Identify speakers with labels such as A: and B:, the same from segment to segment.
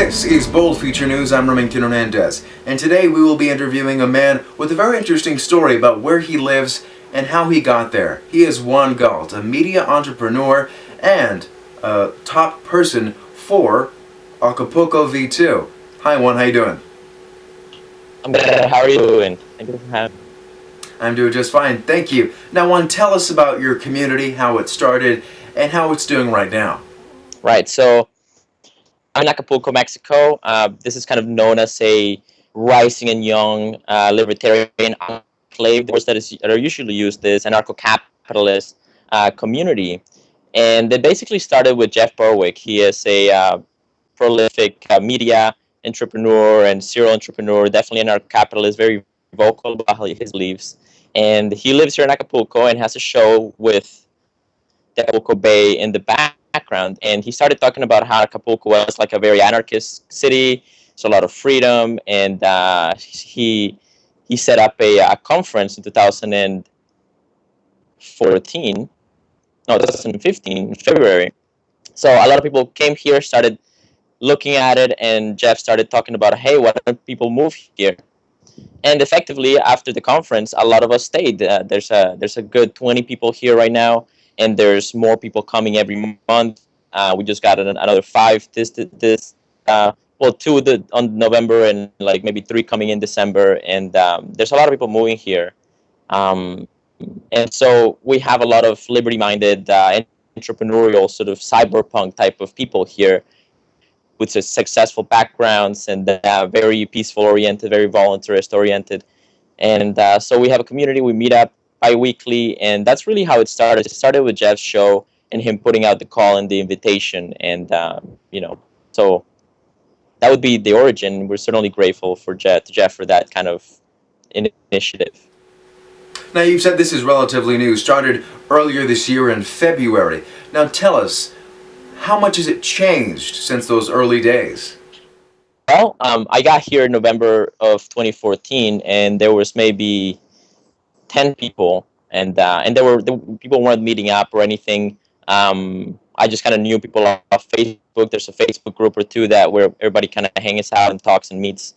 A: This is Bold Feature News. I'm Remington Hernandez, and today we will be interviewing a man with a very interesting story about where he lives and how he got there. He is Juan Galt, a media entrepreneur and a top person for Acapulco V2. Hi Juan, how you doing?
B: I'm good. How are you doing? Thank you for having me.
A: I'm doing just fine, thank you. Now Juan, tell us about your community, how it started, and how it's doing right now.
B: Right, so I'm in Acapulco, Mexico. This is kind of known as a rising and young libertarian enclave. The words that are usually used is anarcho-capitalist community. And it basically started with Jeff Berwick. He is a prolific media entrepreneur and serial entrepreneur, definitely an anarcho-capitalist, very vocal about his beliefs. And he lives here in Acapulco and has a show with the Acapulco Bay in the background. And he started talking about how Acapulco was like a very anarchist city, so a lot of freedom. And he set up a conference in 2014, no, 2015, in February. So a lot of people came here, started looking at it, and Jeff started talking about, hey, why don't people move here? And effectively, after the conference, a lot of us stayed. There's a good 20 people here right now, and there's more people coming every month. We just got another 5 two on November, and like maybe 3 coming in December. And there's a lot of people moving here. And so we have a lot of liberty-minded, entrepreneurial, sort of cyberpunk type of people here with successful backgrounds and very peaceful-oriented, very voluntarist-oriented. And so we have a community. We meet up bi-weekly, and that's really how it started. It started with Jeff's show and him putting out the call and the invitation. And, so that would be the origin. We're certainly grateful for Jeff for that kind of initiative.
A: Now you've said this is relatively new, started earlier this year in February. Now tell us, how much has it changed since those early days?
B: Well, I got here in November of 2014, and there was maybe 10 people, and people weren't meeting up or anything. I just kind of knew people off Facebook. There's a Facebook group or two where everybody kind of hangs out and talks and meets,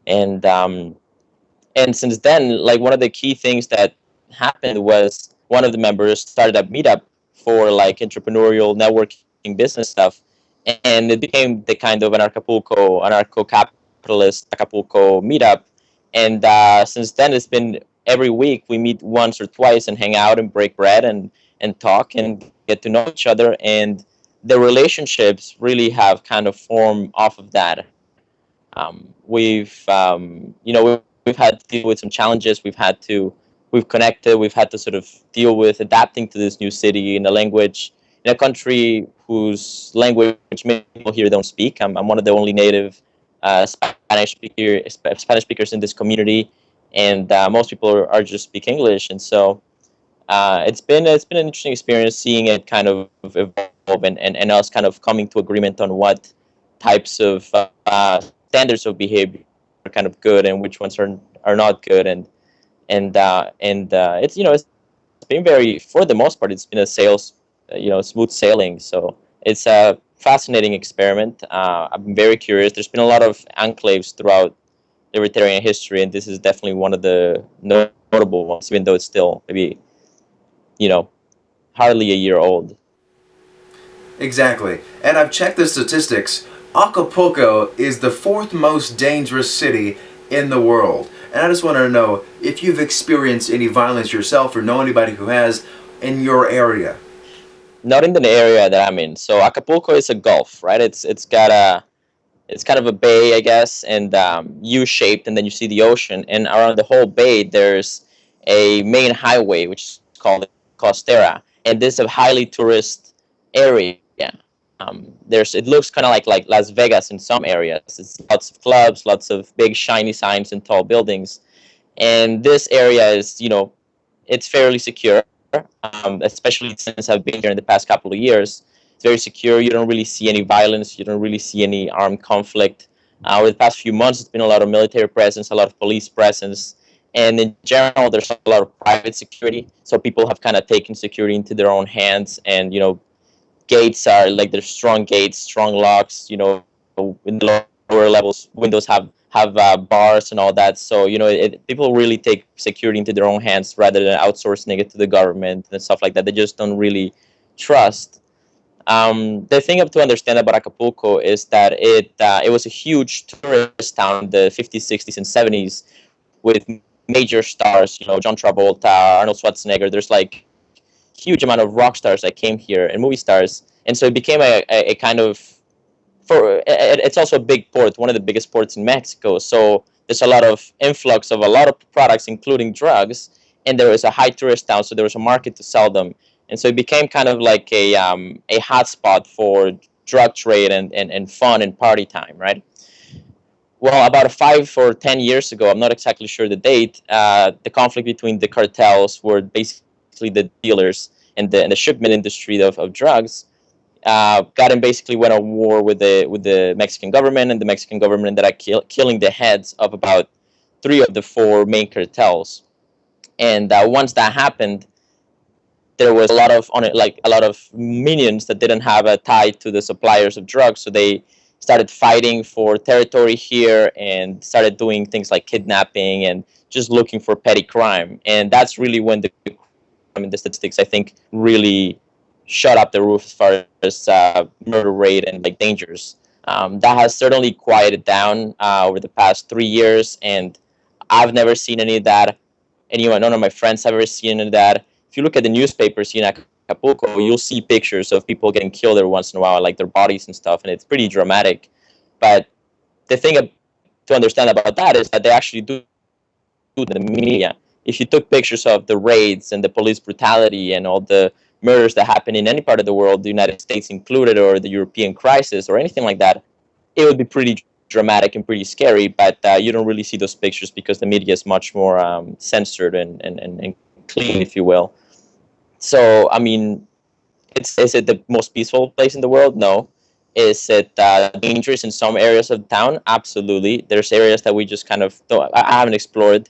B: and since then, like, one of the key things that happened was one of the members started a meetup for like entrepreneurial networking business stuff, and it became the kind of an anarcho-capitalist Acapulco meetup. And since then, it's been every week we meet once or twice and hang out and break bread and talk and get to know each other. And the relationships really have kind of formed off of that. We've had to deal with some challenges. We've connected. We've had to sort of deal with adapting to this new city in a language, in a country whose language many people here don't speak. I'm one of the only native Spanish speakers in this community, and most people are just speak English. And so it's been an interesting experience seeing it kind of evolve and us kind of coming to agreement on what types of standards of behavior are kind of good and which ones are not good. And it's it's been very, for the most part, it's been a smooth sailing. So it's a fascinating experiment. I've been very curious. There's been a lot of enclaves throughout libertarian history, and this is definitely one of the notable ones, even though it's still maybe hardly a year old.
A: Exactly. And I've checked the statistics. Acapulco is the 4th most dangerous city in the world. And I just want to know if you've experienced any violence yourself or know anybody who has in your area.
B: Not in the area that I'm in. So Acapulco is a gulf, right? It's kind of a bay, I guess, and U-shaped, and then you see the ocean. And around the whole bay, there's a main highway, which is called Costera, and this is a highly tourist area. It looks kind of like Las Vegas in some areas. It's lots of clubs, lots of big shiny signs and tall buildings. And this area is, it's fairly secure, especially since I've been here in the past couple of years. It's very secure. You don't really see any violence. You don't really see any armed conflict. Over the past few months, it's been a lot of military presence, a lot of police presence. And in general, there's a lot of private security. So people have kind of taken security into their own hands, and, gates are like, there's strong gates, strong locks, in the lower levels windows have bars and all that. So people really take security into their own hands rather than outsourcing it to the government and stuff like that. They just don't really trust. The thing to understand about Acapulco is that it was a huge tourist town in the 50s, 60s, and 70s with major stars. John Travolta, Arnold Schwarzenegger. There's like huge amount of rock stars that came here and movie stars, and so it became a kind of it's also a big port, one of the biggest ports in Mexico. So there's a lot of influx of a lot of products, including drugs, and there was a high tourist town, so there was a market to sell them, and so it became kind of like a hotspot for drug trade and fun and party time, right? Well, about 5 or 10 years ago, I'm not exactly sure the date, the conflict between the cartels, were basically the dealers and the shipment industry of drugs, got and basically went on war with the Mexican government, and the Mexican government ended up killing the heads of about 3 of the 4 main cartels. And once that happened, there was a lot of minions that didn't have a tie to the suppliers of drugs, so they started fighting for territory here and started doing things like kidnapping and just looking for petty crime. And that's really when the statistics, I think, really shut up the roof as far as murder rate and like dangers. That has certainly quieted down over the past 3 years, and I've never seen any of that. None of my friends have ever seen any of that. If you look at the newspapers here in Acapulco, you'll see pictures of people getting killed every once in a while, like their bodies and stuff, and it's pretty dramatic. But the thing to understand about that is that they actually do the media. If you took pictures of the raids and the police brutality and all the murders that happen in any part of the world, the United States included, or the European crisis, or anything like that, it would be pretty dramatic and pretty scary. But you don't really see those pictures because the media is much more censored and clean, if you will. So, I mean, is it the most peaceful place in the world? No. Is it dangerous in some areas of town? Absolutely. There's areas that we just kind of I haven't explored.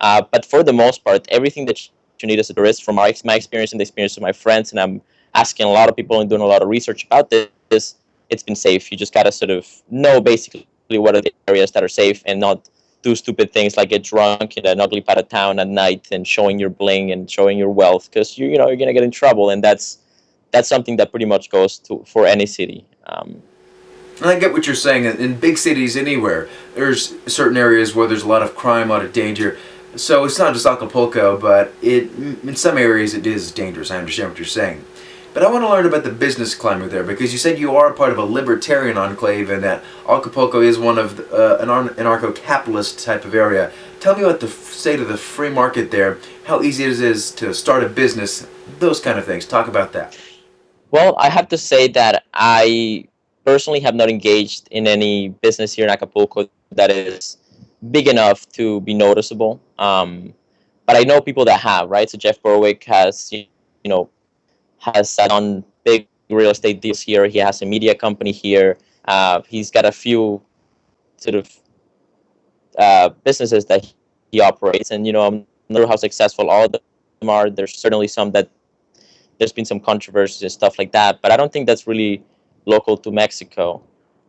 B: But for the most part, everything that you need as a tourist, from my experience and the experience of my friends, and I'm asking a lot of people and doing a lot of research about this, it's been safe. You just got to sort of know basically what are the areas that are safe and not do stupid things like get drunk in an ugly part of town at night and showing your bling and showing your wealth, because you're going to get in trouble. And that's something that pretty much goes for any city.
A: I get what you're saying. In big cities anywhere, there's certain areas where there's a lot of crime, a lot of danger. So it's not just Acapulco, but in some areas it is dangerous. I understand what you're saying. But I want to learn about the business climate there, because you said you are part of a libertarian enclave and that Acapulco is one of an anarcho-capitalist type of area. Tell me about the state of the free market there, how easy it is to start a business, those kind of things. Talk about that.
B: Well, I have to say that I personally have not engaged in any business here in Acapulco that is big enough to be noticeable. But I know people that have, right? So Jeff Berwick has, has done big real estate deals here. He has a media company here. He's got a few sort of businesses that he operates, and I'm not sure how successful all of them are. There's certainly some that there's been some controversies and stuff like that, but I don't think that's really local to Mexico.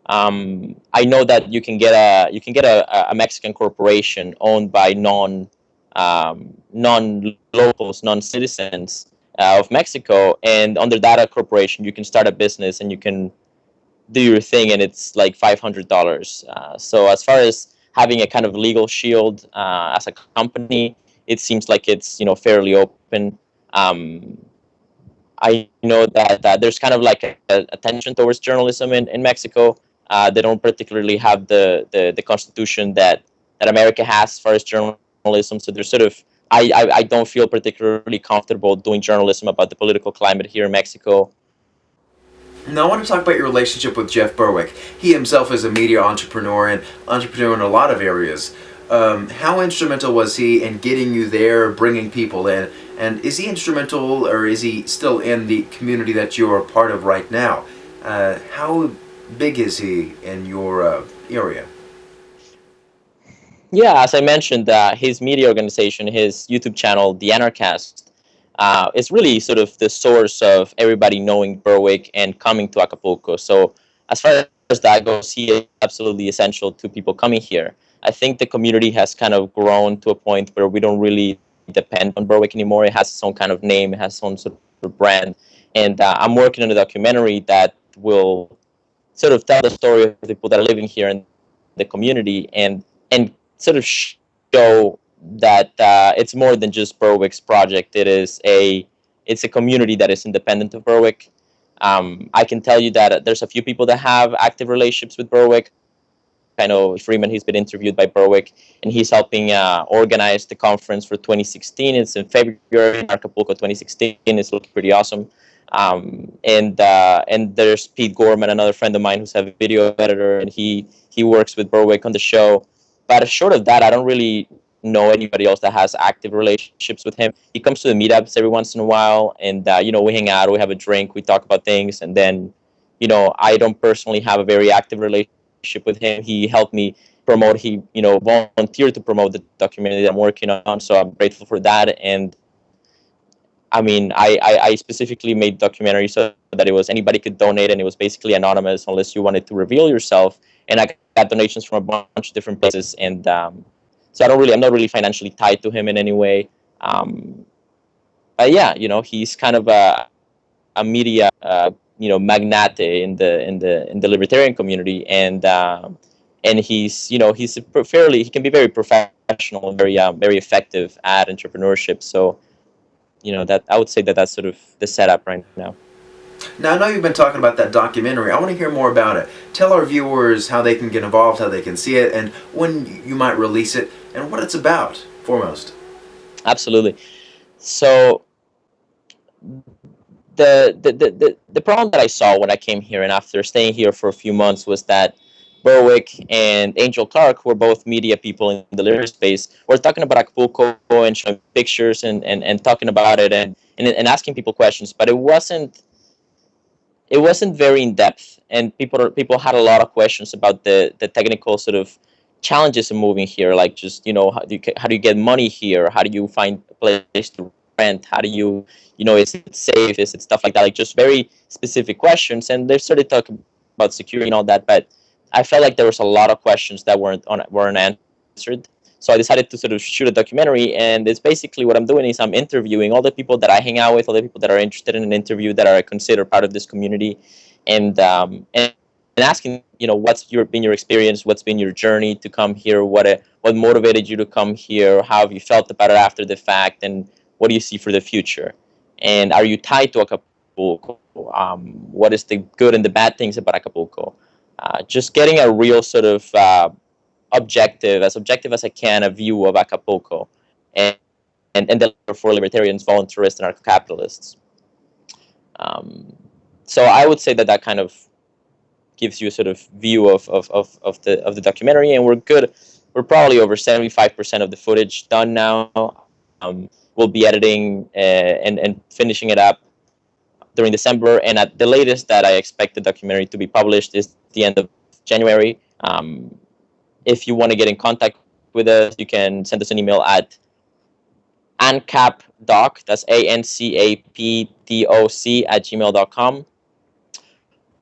B: I know that you can get a Mexican corporation owned by non-locals, non-citizens of Mexico, and under that corporation you can start a business and you can do your thing, and it's like $500. So as far as having a kind of legal shield as a company, it seems like it's fairly open. I know that there's kind of like a tension towards journalism in Mexico. They don't particularly have the constitution that America has as far as journalism. So there's sort of I don't feel particularly comfortable doing journalism about the political climate here in Mexico.
A: Now I want to talk about your relationship with Jeff Berwick. He himself is a media entrepreneur and entrepreneur in a lot of areas. How instrumental was he in getting you there, bringing people in? And is he instrumental, or is he still in the community that you're a part of right now? How big is he in your area?
B: Yeah, as I mentioned, his media organization, his YouTube channel, the Anarcast, is really sort of the source of everybody knowing Berwick and coming to Acapulco. So as far as that goes, he is absolutely essential to people coming here. I think the community has kind of grown to a point where we don't really depend on Berwick anymore. It has its own kind of name, it has its own sort of brand. And I'm working on a documentary that will sort of tell the story of the people that are living here in the community, and sort of show that it's more than just Berwick's project. It's a community that is independent of Berwick. I can tell you that there's a few people that have active relationships with Berwick. I know Freeman, he's been interviewed by Berwick, and he's helping organize the conference for 2016. It's in February in Acapulco 2016. It's looking pretty awesome. And there's Pete Gorman, another friend of mine who's a video editor, and he works with Berwick on the show. But short of that, I don't really know anybody else that has active relationships with him. He comes to the meetups every once in a while, and we hang out, we have a drink, we talk about things, and then I don't personally have a very active relationship with him. He helped me promote. He volunteered to promote the documentary that I'm working on, so I'm grateful for that. And I mean, I specifically made documentary so that it was anybody could donate, and it was basically anonymous unless you wanted to reveal yourself. And I got donations from a bunch of different places, and so I'm not really financially tied to him in any way. But yeah, he's kind of a media magnate in the libertarian community, and he's he can be very professional and very effective at entrepreneurship. So that I would say that's sort of the setup right now.
A: Now, I know you've been talking about that documentary. I want to hear more about it. Tell our viewers how they can get involved, how they can see it, and when you might release it, and what it's about, foremost.
B: Absolutely. So the problem that I saw when I came here and after staying here for a few months was that Berwick and Angel Clark, who are both media people in the literary space, were talking about Acapulco and showing pictures and talking about it and asking people questions, but it wasn't very in depth, and people had a lot of questions about the technical sort of challenges of moving here, like just how do you get money here, how do you find a place to rent, how do you is it safe, is it stuff like that, like just very specific questions. And they started talking about security and all that, but I felt like there was a lot of questions that weren't answered. So I decided to sort of shoot a documentary, and it's basically what I'm doing is I'm interviewing all the people that I hang out with, all the people that are interested in an interview, that are considered part of this community, and asking, what's been your experience, what's been your journey to come here, what motivated you to come here, how have you felt about it after the fact, and what do you see for the future, and are you tied to Acapulco? What is the good and the bad things about Acapulco? Just getting a real sort of objective as I can, a view of Acapulco, and for libertarians, voluntarists, and anarcho-capitalists. So I would say that kind of gives you a sort of view of the documentary, and we're good. We're probably over 75% of the footage done now. We'll be editing and finishing it up during December, and at the latest that I expect the documentary to be published is the end of January. If you want to get in contact with us, you can send us an email at ancapdoc, that's ANCAPDOC @gmail.com.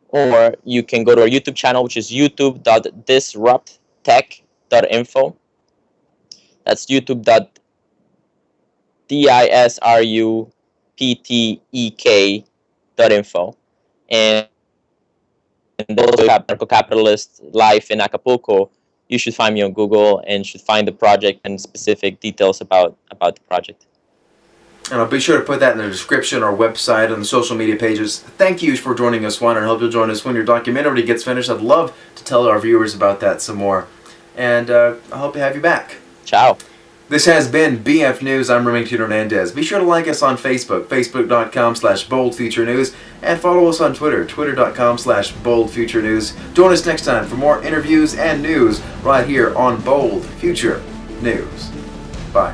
B: Or you can go to our YouTube channel, which is youtube.disrupttech.info. That's youtube.disrupttech.info. And those have Anarcho-Capitalist life in Acapulco. You should find me on Google and should find the project and specific details about the project.
A: And I'll be sure to put that in the description, our website, and the social media pages. Thank you for joining us, Juan, and I hope you'll join us when your documentary gets finished. I'd love to tell our viewers about that some more. And I hope to have you back.
B: Ciao.
A: This has been BF News. I'm Remington Hernandez. Be sure to like us on Facebook, facebook.com/boldfuturenews, and follow us on Twitter, twitter.com/boldfuturenews. Join us next time for more interviews and news right here on Bold Future News. Bye.